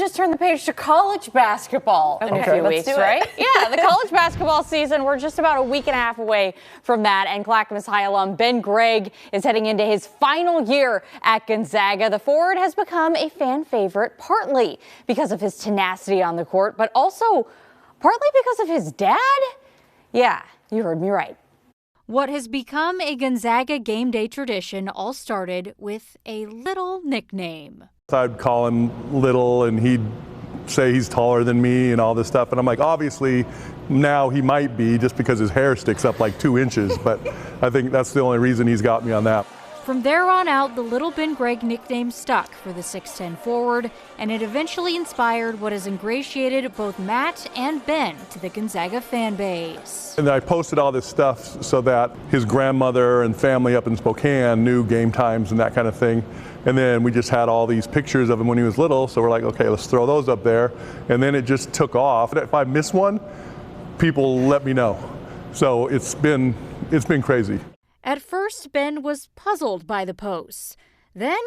just turn the page to college basketball in a few weeks, right? Yeah, the college basketball season, we're just about a week and a half away from that. And Clackamas High alum Ben Gregg is heading into his final year at Gonzaga. The forward has become a fan favorite, partly because of his tenacity on the court, but also partly because of his dad. Yeah, you heard me right. What has become a Gonzaga game day tradition all started with a little nickname. I'd call him Little, and he'd say he's taller than me and all this stuff. And I'm like, obviously, now he might be just because his hair sticks up like 2 inches. But I think that's the only reason he's got me on that. From there on out, the Little Ben Gregg nickname stuck for the 6'10 forward, and it eventually inspired what has ingratiated both Matt and Ben to the Gonzaga fan base. And I posted all this stuff so that his grandmother and family up in Spokane knew game times and that kind of thing. And then we just had all these pictures of him when he was little, so we're like, okay, let's throw those up there. And then it just took off. If I miss one, people let me know. So it's been crazy. At first, Ben was puzzled by the posts, then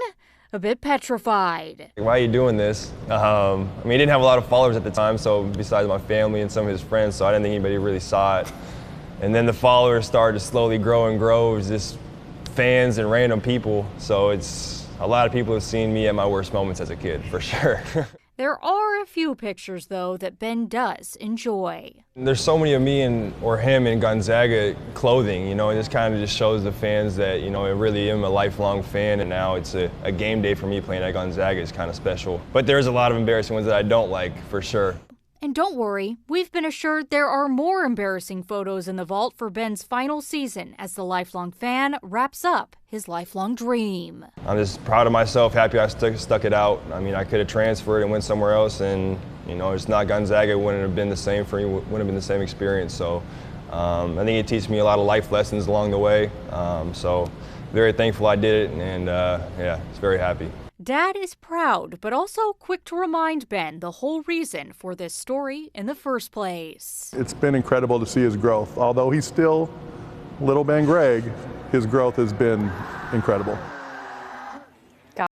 a bit petrified. Why are you doing this? I mean, he didn't have a lot of followers at the time, so besides my family and some of his friends, so I didn't think anybody really saw it. And then the followers started to slowly grow and grow. It was just fans and random people, so it's a lot of people have seen me at my worst moments as a kid, for sure. There are a few pictures, though, that Ben does enjoy. There's so many of me or him in Gonzaga clothing, you know, and this kind of just shows the fans that, you know, I really am a lifelong fan, and now it's a game day for me playing at Gonzaga is kind of special. But there's a lot of embarrassing ones that I don't like, for sure. And don't worry, we've been assured there are more embarrassing photos in the vault for Ben's final season as the lifelong fan wraps up his lifelong dream. I'm just proud of myself, happy I stuck it out. I mean, I could have transferred and went somewhere else, and, you know, it's not Gonzaga. It wouldn't have been the same for me, wouldn't have been the same experience. So I think it teaches me a lot of life lessons along the way. So very thankful I did it, and yeah, it's very happy. Dad is proud, but also quick to remind Ben the whole reason for this story in the first place. It's been incredible to see his growth. Although he's still Little Ben Gregg, his growth has been incredible.